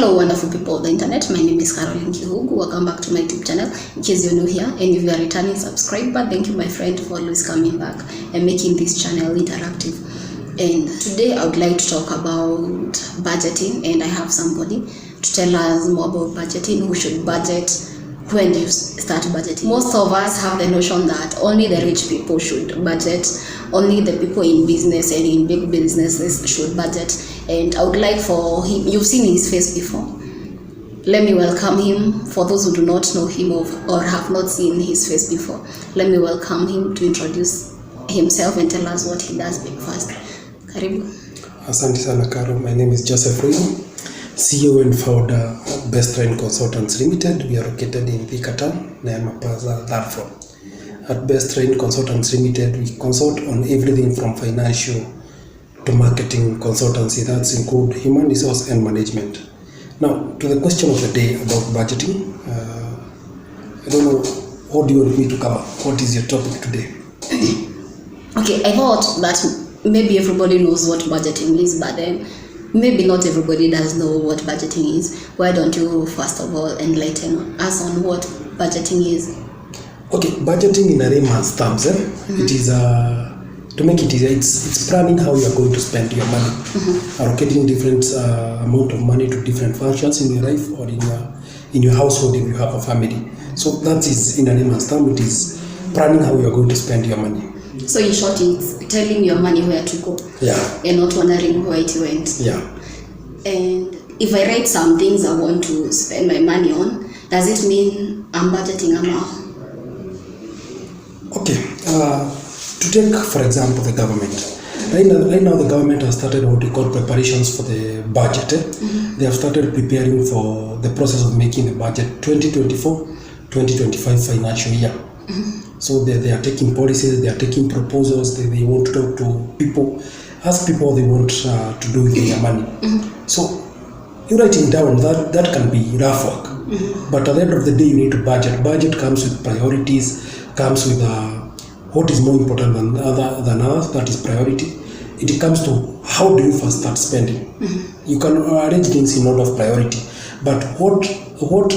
Hello wonderful people of the internet, my name is Caroline Kihugu. Welcome back to my YouTube channel. In case you're new here and if you are returning subscriber, thank you my friend for always coming back and making this channel interactive. And today I would like to talk about budgeting, and I have somebody to tell us more about budgeting. Who should budget? When do you start budgeting? Most of us have the notion that only the rich people should budget, only the people in business and in big businesses should budget. And I would like for him, you've seen his face before. Let me welcome him. For those who do not know him or have not seen his face before, let me welcome him to introduce himself and tell us what he does first. Karibu. Asante sana Karo. My name is Joseph Ruiz, CEO and founder of Best Train Consultants Limited. We are located in Thika Town, Neema Plaza, third floor. At Best Train Consultants Limited, we consult on everything from financial to marketing consultancy. That's include human resource and management. Now, to the question of the day about budgeting, I don't know, what do you want me to cover? What is your topic today? Okay, I thought that maybe everybody knows what budgeting is, but then maybe not everybody does know what budgeting is. Why don't you first of all enlighten us on what budgeting is? Okay, budgeting in a layman's terms, it is to make it easier, it's planning how you are going to spend your money, allocating different amount of money to different functions in your life or in your household if you have a family. So that is, in a layman's term, it is planning how you are going to spend your money. So in short, it's telling your money where to go. Yeah. And not wondering where it went. Yeah. And if I write some things I want to spend my money on, does it mean I'm budgeting amount? Okay. To take, for example, the government. Right now the government has started what we call preparations for the budget. They have started preparing for the process of making the budget 2024-2025 financial year. So they are taking policies, they are taking proposals, they want to talk to people, ask people what they want to do with their money. So you writing down, that can be rough work. But at the end of the day, you need to budget. Budget comes with priorities, comes with what is more important than others, that is priority. It comes to how do you first start spending. You can arrange things in order of priority, but what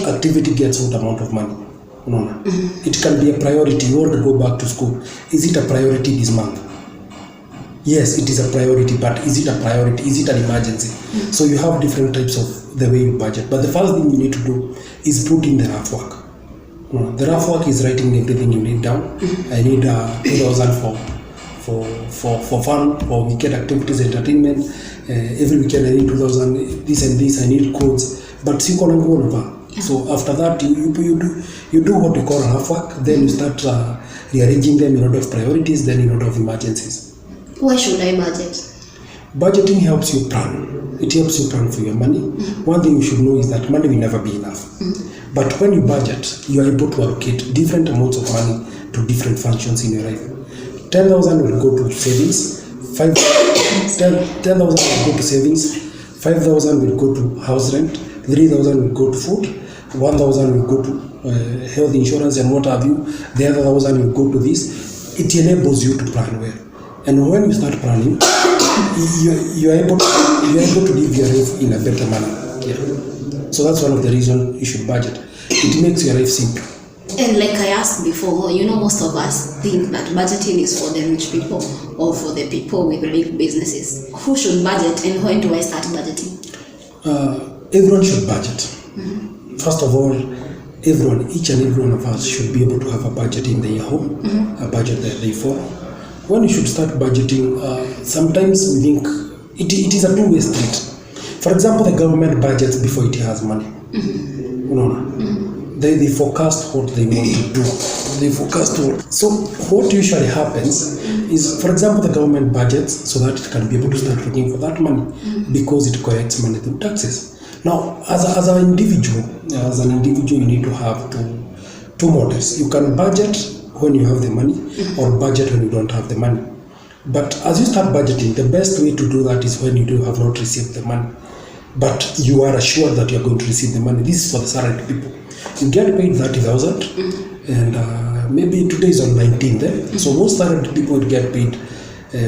activity gets what amount of money? No. It can be a priority. You want to go back to school. Is it a priority this month? Yes, it is a priority, but is it a priority? Is it an emergency? So you have different types of the way you budget. But the first thing you need to do is put in the rough work. The rough work is writing everything you need down. I need 2,000 for fun, for weekend activities, entertainment. Every weekend I need 2,000. This and this. I need clothes. But so after that, you do what we call rough work. Then you start rearranging them in order of priorities, then in order of emergencies. Why should I budget? Budgeting helps you plan. It helps you plan for your money. One thing you should know is that money will never be enough. But when you budget, you are able to allocate different amounts of money to different functions in your life. 10,000 will go to savings. 10,000 will go to savings. 5,000 will go to house rent. 3,000 will go to food. 1,000 will go to health insurance and what have you. The other 1,000 will go to this. It enables you to plan well. And when you start planning, you are able to live your life in a better manner. Yeah. So that's one of the reasons you should budget. It makes your life simple. And like I asked before, most of us think that budgeting is for the rich people or for the people with big businesses. Who should budget and when do I start budgeting? Everyone should budget. First of all, each and every one of us should be able to have a budget in their home, a budget that they follow. When you should start budgeting, sometimes we think it is a two-way street. For example, the government budgets before it has money. They forecast what they want to do. They forecast what. So what usually happens is, for example, the government budgets so that it can be able to start looking for that money because it collects money through taxes. Now, as an individual, you need to have two models. You can budget when you have the money or budget when you don't have the money. But as you start budgeting, the best way to do that is when you have not received the money. But you are assured that you are going to receive the money. This is for the salaried people. You get paid 30,000 and maybe today is on 19th. So most salaried people would get paid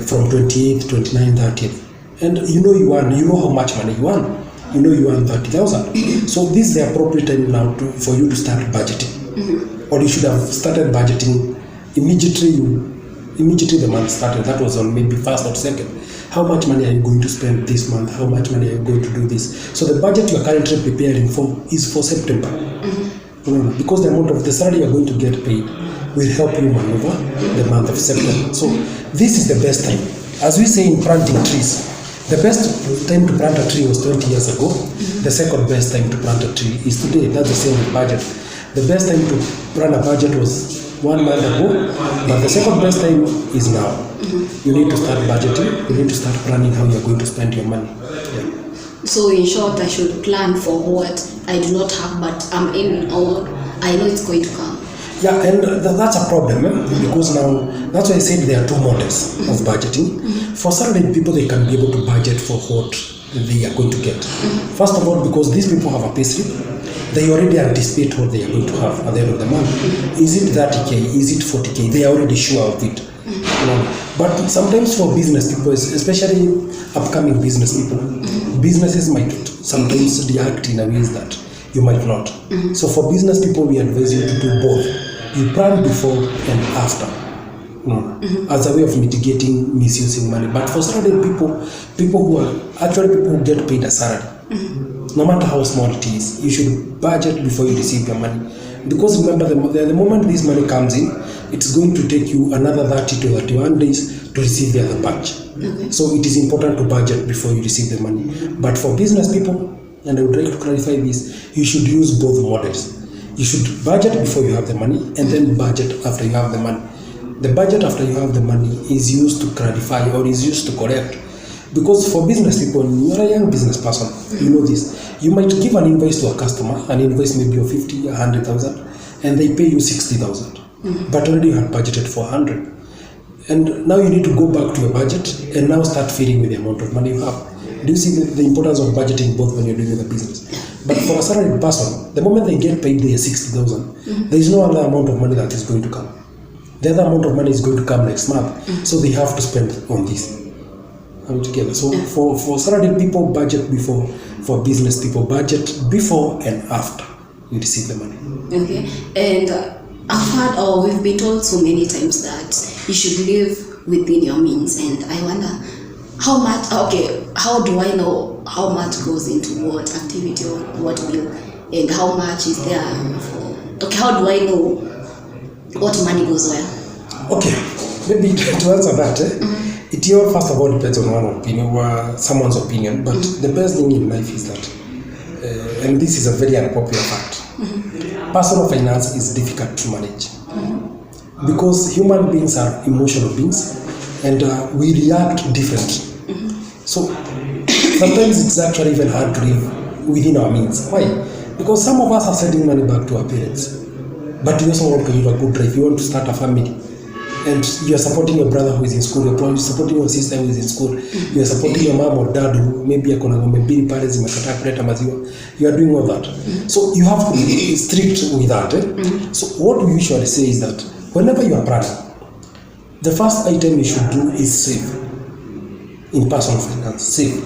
from 28th, 29th, 30th. And you know how much money you earn. you know you earn 30,000. So this is the appropriate time now for you to start budgeting. Or you should have started budgeting immediately the month started. That was on maybe first or second. How much money are you going to spend this month? How much money are you going to do this? So the budget you are currently preparing for is for September. Because the amount of the salary you are going to get paid will help you maneuver the month of September. So this is the best time. As we say in planting trees, the best time to plant a tree was 20 years ago. The second best time to plant a tree is today. That's the same with budget. The best time to run a budget was 1 month ago, but the second best time is now. You need to start budgeting. You need to start planning how you are going to spend your money. So in short, I should plan for what I do not have, but I'm aiming, or I know it's going to come. Yeah, and that's a problem, because now, that's why I said there are two models of budgeting. For salaried people, they can be able to budget for what they are going to get. First of all, because these people have a pay slip, they already anticipate what they are going to have at the end of the month. Is it 30K? Is it 40K? They are already sure of it. But sometimes for business people, especially upcoming business people, businesses might sometimes react in a ways that you might not. So for business people, we advise you to do both. You plan before and after, as a way of mitigating misusing money. But for salaried people who are actually people who get paid a salary, no matter how small it is, you should budget before you receive your money. Because remember, the moment this money comes in, it's going to take you another 30 to 31 days to receive the other batch. So it is important to budget before you receive the money. But for business people, and I would like to clarify this, you should use both models. You should budget before you have the money, and then budget after you have the money. The budget after you have the money is used to clarify or is used to correct. Because for business people, when you are a young business person, you know this. You might give an invoice to a customer, an invoice maybe of 50, 100,000, and they pay you 60,000. But already you had budgeted for 100. And now you need to go back to your budget and now start feeding with the amount of money you have. Do you see the importance of budgeting both when you're doing the business? But for a salaried person, the moment they get paid their 60,000, there is no other amount of money that is going to come. The other amount of money is going to come next month, so they have to spend on this. Together. So for salaried people, budget before. For business people, budget before and after you receive the money. Okay. And I've heard, or we've been told so many times that you should live within your means, and I wonder how much. Okay, how do I know how much goes into what activity or what bill, and how much is there for? Okay, how do I know what money goes where? Okay, maybe to answer that. It all first of all depends on one opinion or someone's opinion, but the best thing in life is that, and this is a very unpopular fact, personal finance is difficult to manage because human beings are emotional beings and we react differently. So sometimes it's actually even hard to live within our means. Why? Because some of us are sending money back to our parents, but you also want to live a good life. You want to start a family. And you are supporting your brother who is in school, you're supporting your sister who is in school, you are supporting your mom or dad who maybe akona ng'ombe mbili pale zimekataa kuleta maziwa. You are doing all that. So you have to be strict with that. So what we usually say is that whenever you are planning, the first item you should do is save. In personal finance, save.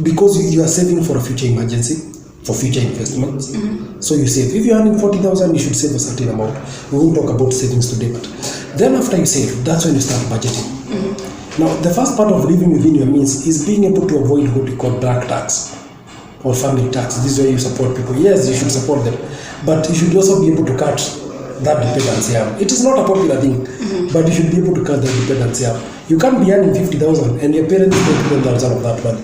Because you are saving for a future emergency, for future investments. So you save. If you are earning 40,000, you should save a certain amount. We won't talk about savings today, but then after you save, that's when you start budgeting. Now, the first part of living within your means is being able to avoid what we call black tax or family tax. This is where you support people. Yes, you should support them, but you should also be able to cut that dependency out. It is not a popular thing, but you should be able to cut that dependency out. You can't be earning 50,000 and your parents pay 10,000 of that money.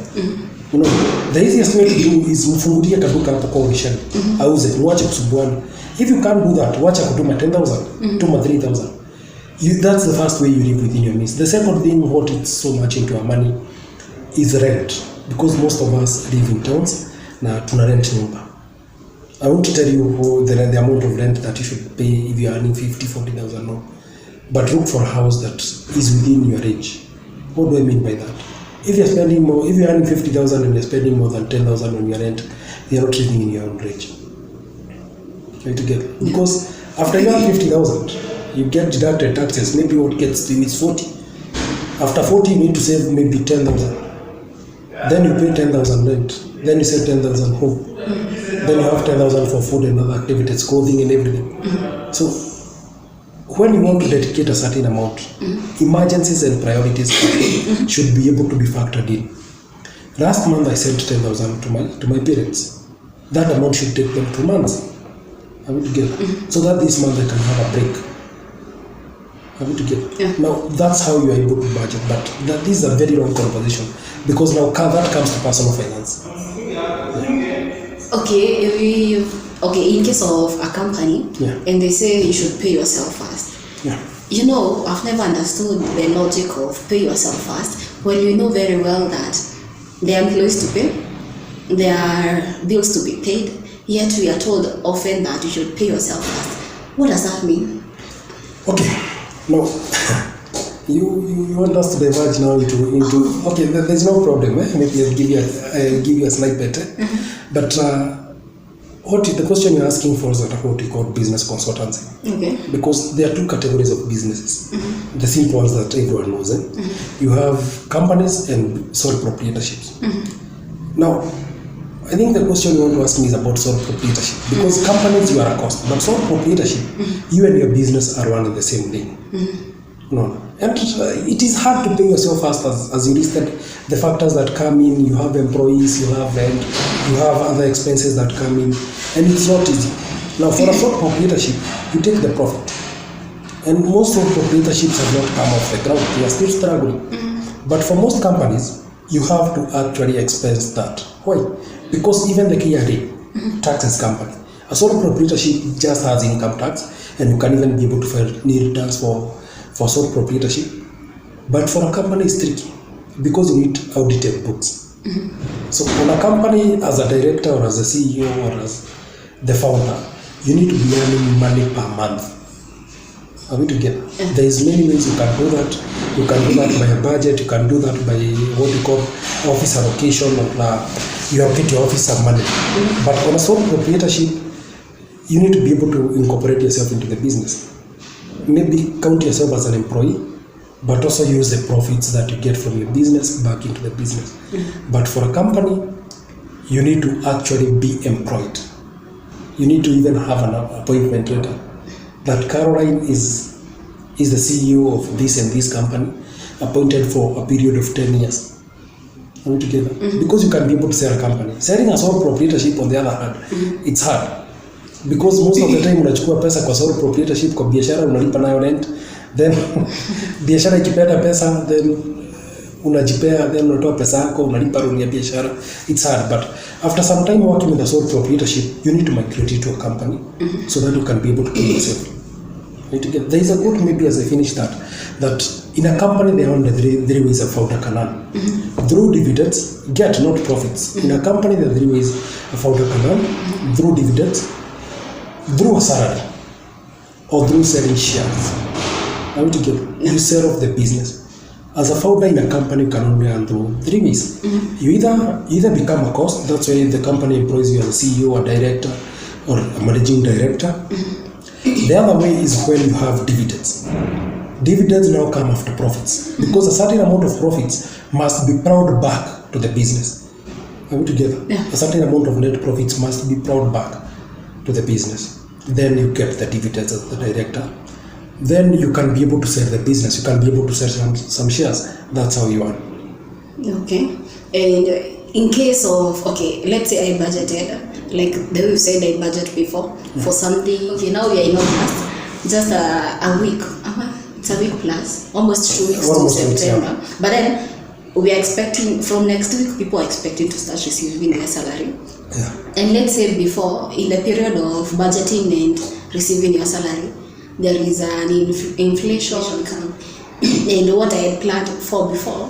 You know, the easiest way to do is mfungulie kaduka hapo kwa urishani. Auze, muache kusubuana. If you can't do that, wacha kutuma 10,000, tuma 3,000. That's the first way you live within your means. The second thing, what eats so much into our money, is rent. Because most of us live in towns, na tuna rent nyumba. I want to tell you the amount of rent that you should pay if you are earning 50,000-40,000 no. But look for a house that is within your range. What do I mean by that? If you're spending more, if you're earning 50,000 and you're spending more than 10,000 on your rent, you're not living in your own range. Right together. Because after you have 50,000, you get deducted taxes. Maybe what gets to you is 40. After 40, you need to save maybe 10,000. Then you pay 10,000 rent. then you save 10,000 home. Then you have 10,000 for food and other activities, clothing and everything. So when you want to dedicate a certain amount, emergencies and priorities should be able to be factored in. Last month I sent 10,000 to my parents. That amount should take them 2 months. Are we together? So that this month I can have a break. Are we together? Yeah. Now that's how you are able to budget, but this is a very long conversation because now that comes to personal finance. Okay, in case of a company, Yeah. and they say you should pay yourself first. Yeah. You know, I've never understood the logic of pay yourself first when you know very well that there are employees to pay, there are bills to be paid, yet we are told often that you should pay yourself first. What does that mean? Okay, now you want us to diverge now into okay. There's no problem. Maybe I'll give you a snippet. But the question you're asking for is what we call business consultancy. Okay. Because there are two categories of businesses. The simple ones that everyone knows. You have companies and sole proprietorships. Now, I think the question you want to ask me is about sole proprietorship. Because companies, you are a cost. But sole proprietorship, you and your business are one and the same thing. No. And it is hard to pay yourself first, as you listed the factors that come in. You have employees, you have rent, you have other expenses that come in, and it's not easy. Now, for a sole proprietorship, you take the profit, and most sole proprietorships have not come off the ground. They are still struggling. But for most companies, you have to actually expense that. Why? Because even the KRA taxes company. A sole proprietorship just has income tax, and you can even be able to file new returns for sole proprietorship. But for a company, it's tricky because you need audited books. So on a company, as a director or as a CEO or as the founder, you need to be earning money per month. Are we together? There is many ways you can do that. You can do that by a budget. You can do that by what we call office allocation. You allocate your office some money. But on a sole proprietorship, you need to be able to incorporate yourself into the business. Maybe count yourself as an employee, but also use the profits that you get from your business back into the business. But for a company, you need to actually be employed. You need to even have an appointment letter that Caroline is the CEO of this and this company, appointed for a period of 10 years. Are we together? Because you can be able to sell a company. Selling a sole proprietorship, on the other hand, it's hard. Because most of the time unachukua pesa kwa sole proprietorship, kwa biashara unalipa nayo rent, then biashara ikipata pesa, then unajipea, then unatoa pesa yako unalipa loan ya biashara. It's hard, but after some time working with a sole proprietorship, you need to migrate it to a company so that you can be able to pay yourself. There is a good, maybe as I finish that in a company there are only three ways a founder can earn. Through dividends, not profits. In a company there are 3 ways a founder can earn: through dividends, through a salary, or through selling shares. Are we together? You sell off the business. As a founder in a company, you can only earn through 3 ways. You either become a cost, that's why the company employs you as a CEO, a director, or a managing director. The other way is when you have dividends. Dividends now come after profits, because a certain amount of profits must be plowed back to the business. Are we together? Yeah. A certain amount of net profits must be plowed back to the business. Then you get the dividends as the director. Then you can be able to sell the business. You can be able to sell some shares. That's how you earn. Okay. And in case of, let's say I budgeted, like the way you said I budget before, for something. Okay, now we are in August, just a week. It's a week plus, almost 2 weeks to September. Yeah. But then we are expecting, from next week, people are expecting to start receiving their salary. Yeah. And let's say before, in the period of budgeting and receiving your salary, there is an inflation come. And what I had planned for before,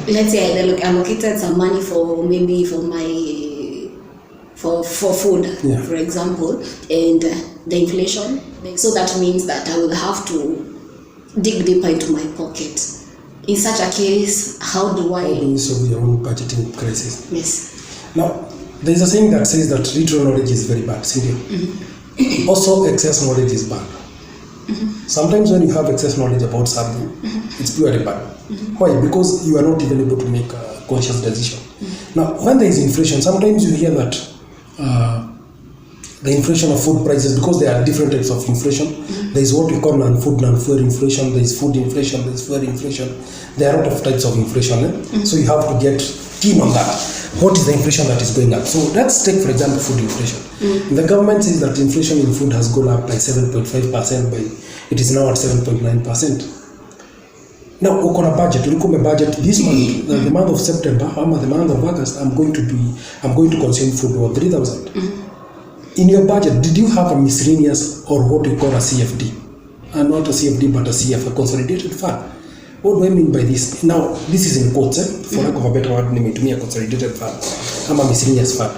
let's say I allocated some money for maybe for food, yeah, for example, and the inflation. So that means that I will have to dig deeper into my pocket. In such a case, how do you solve your own budgeting crisis? Yes. Now, there is a saying that says that little knowledge is very bad. Also, excess knowledge is bad. Sometimes when you have excess knowledge about something, it's purely bad. Why? Because you are not even able to make a conscious decision. Now, when there is inflation, sometimes you hear that the inflation of food prices, because there are different types of inflation. There is what we call non-food, non-fuel inflation. There is food inflation. There is fuel inflation. There are a lot of types of inflation. So you have to get keen on that. What is the inflation that is going up? So let's take, for example, food inflation. The government says that inflation in food has gone up by 7.5%. It is now at 7.9%. Now, uko na budget, ulikuwa budget this month, the month of September, or the month of August, I'm going to consume food for 3,000. In your budget, did you have a miscellaneous or what we call a CFD? And not a CFD, but a CF, a consolidated fund. What do I mean by this? Now, this is in quotes, for lack of a better word, nimetumia consolidated fund. I'm a miscellaneous fund.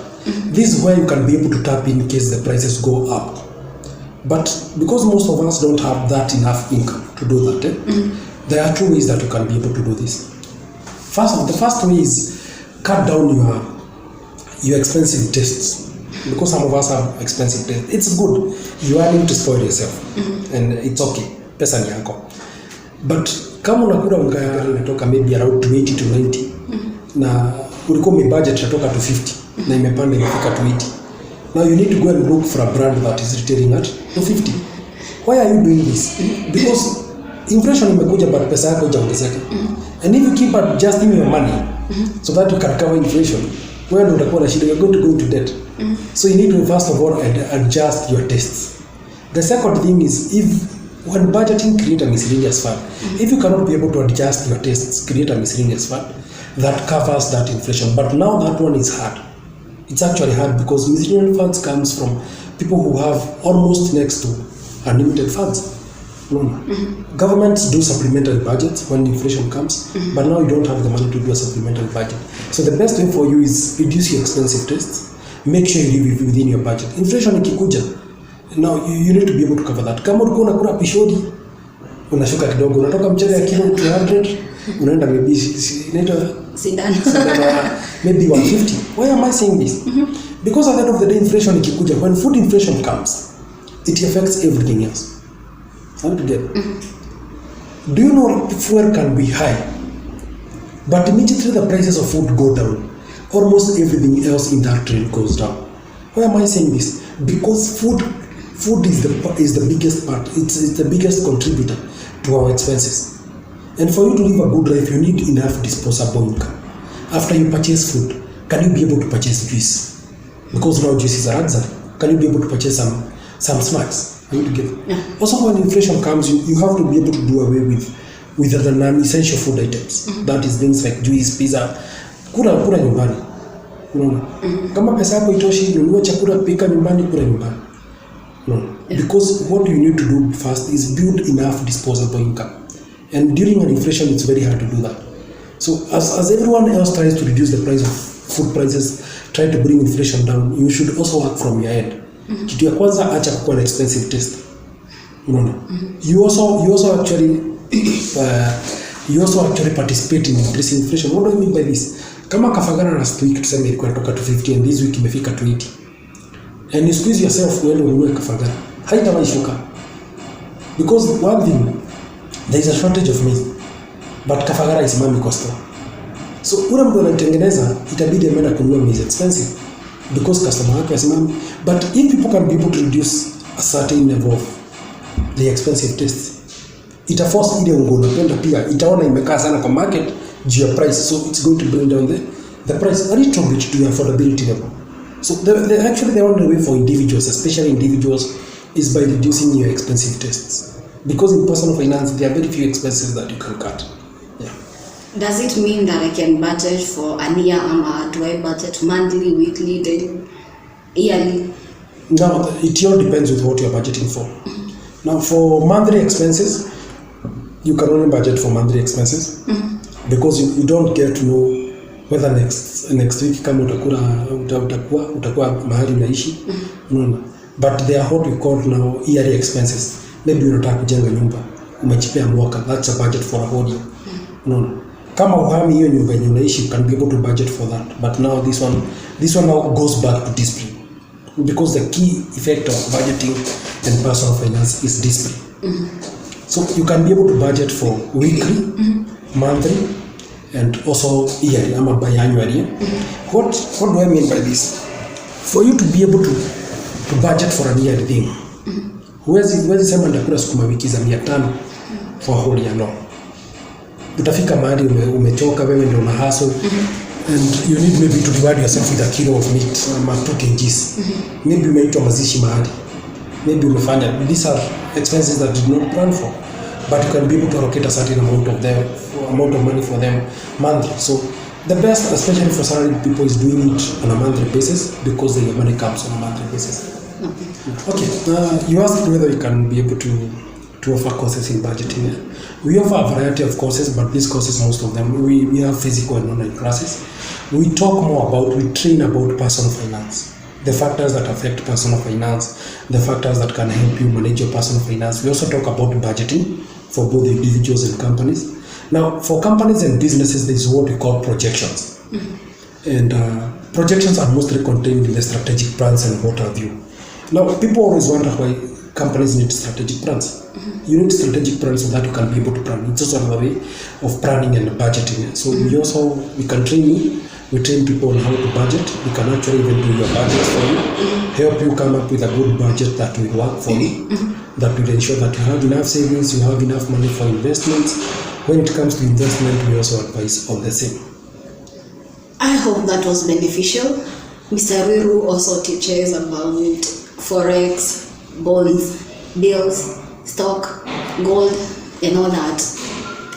This is where you can be able to tap in case the prices go up. But because most of us don't have that enough income to do that, there are two ways that you can be able to do this. The first way is cut down your expensive tastes. Because some of us have expensive tastes. It's good. You are need to spoil yourself. And it's okay. Pesa ni yako. But kama unakula unga inatoka maybe around 80 to 90 na ulikuwa budget inatoka to 50 na imepanda imefika to 80. Now you need to go and look for a brand that is retailing at 50. Why are you doing this? Because inflation imekuja but pesa yako haijaongezeka. And if you keep adjusting your money so that you can cover inflation, when utakuwa na shida, you're going to go into debt. So you need to first of all adjust your tastes. The second thing is, when budgeting, create a miscellaneous fund. If you cannot be able to adjust your tastes, create a miscellaneous fund that covers that inflation. But now that one is hard. It's actually hard because miscellaneous funds comes from people who have almost next to unlimited funds. Governments do supplementary budgets when inflation comes, but now you don't have the money to do a supplementary budget. So the best way for you is reduce your expensive tastes. Make sure you live within your budget. Inflation ikikuja, now you need to be able to cover that. Kama ulikuwa unakula pishori, unashuka kidogo, unatoka mchele ya kilo 200, unaenda maybe inaitwa sindano maybe 150. Why am I saying this? Because at the end of the day, inflation ikikuja, when food inflation comes, it affects everything else. How to get? Do you know fuel can be high, but immediately the prices of food go down, almost everything else in that trend goes down. Why am I saying this? Because food is the biggest part. It's the biggest contributor to our expenses. And for you to live a good life, you need enough disposable income. After you purchase food, can you be able to purchase juice? Because now juice is a luxury. Can you be able to purchase some snacks? Also, when inflation comes, you have to be able to do away with the non-essential food items. That is things like juice, pizza. Kula nyumbani. Unaona? Kama pesa yako itoshi, nunua chakula, pika nyumbani, kula nyumbani. Because what you need to do first is build enough disposable income. And during an inflation, it's very hard to do that. So as everyone else tries to reduce the price of food prices, try to bring inflation down, you should also work from your end. Kitu ya kwanza, acha kuwa na expensive taste. Unaona? You also actually participate in increasing inflation. What do I mean by this? Kama Kafagara last week tuseme ilikuwa inatoka to 50 and this week imefika to 80. And you squeeze yourself uende ununue Kafagara. Haitawahi shuka. Because one thing, there is a shortage of meat. But Kafagara is mami kwa store. So ule mtu anatengeneza itabidi ameenda kununua meat expensive. Because customer wake asimami. But if people can be able to reduce a certain level of the expensive taste, itaforce ile ungo unapenda pia itaona imekaa sana kwa market juu ya price, so it's going to bring down the price a little bit to your affordability level. So the only way for individuals, especially individuals, is by reducing your expensive tastes. Because in personal finance, there are very few expenses that you can cut. Yeah. Does it mean that I can budget for a year, or do I budget monthly, weekly, daily, yearly? Now, it all depends with what you're budgeting for. Now, for monthly expenses, you can only budget for monthly expenses because you don't get to know whether next week kama utakuwa mahali unaishi. But they are what we call now yearly expenses. Maybe unataka kujenga nyumba, umechipea mwaka, that's a budget for a whole year. Kama uhami hiyo nyumba yenye unaishi, you can be able to budget for that. But now this one now goes back to discipline. Because the key effect of budgeting and personal finance is discipline. So you can be able to budget for weekly, monthly, and also yearly ama biannually. What do I mean by this? For you to be able to budget for a yearly thing, huwezi sema ndakula sukuma wiki za 500 for a whole year. No, utafika mahali umechoka, wewe ndio una hustle, and you need maybe to reward yourself with a kilo of meat ama 2 kgs. Maybe umeitwa mazishi mahali, maybe umefanya, these are expenses that you did not plan for, but you can be able to allocate a certain amount of money for them monthly. So the best, especially for salaried people, is doing it on a monthly basis, because the money comes on a monthly basis. Okay, you asked whether we can be able to offer courses in budgeting. We offer a variety of courses, but these courses, most of them, we have physical and online classes. We talk more about, we train about personal finance, the factors that affect personal finance, the factors that can help you manage your personal finance. We also talk about budgeting for both individuals and companies. Now, for companies and businesses, there is what we call projections. And projections are mostly contained in the strategic plans and what have you. Now, people always wonder why companies need strategic plans. You need strategic plans so that you can be able to plan. It's also another way of planning and budgeting. So we can train you. We train people on how to budget. We can actually even do your budget for you, help you come up with a good budget that will work for you, that will ensure that you have enough savings, you have enough money for investments. When it comes to investment, we also advise on the same. I hope that was beneficial. Mr. Wiru also teaches about forex, bonds, bills, stock, gold, and all that.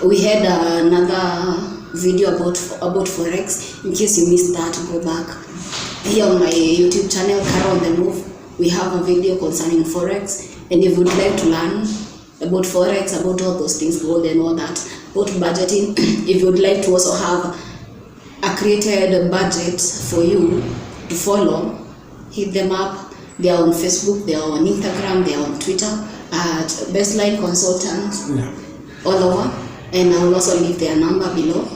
We had another video about forex. In case you missed that, go back. Here on my YouTube channel, Carol on the Move, we have a video concerning forex. And if you would like to learn about forex, about all those things, gold and all that, about budgeting, if you would like to also have a created budget for you to follow, hit them up. They are on Facebook, they are on Instagram, they are on Twitter at Bestline Consultants, all over. And I will also leave their number below.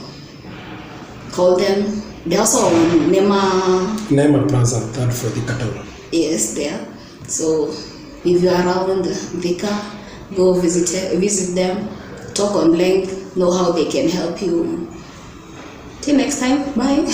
Call them. They're also on Nema Plaza, third for the Katana. Yes, there. So if you are around Vika, go visit them, talk on length, know how they can help you. Till next time, bye.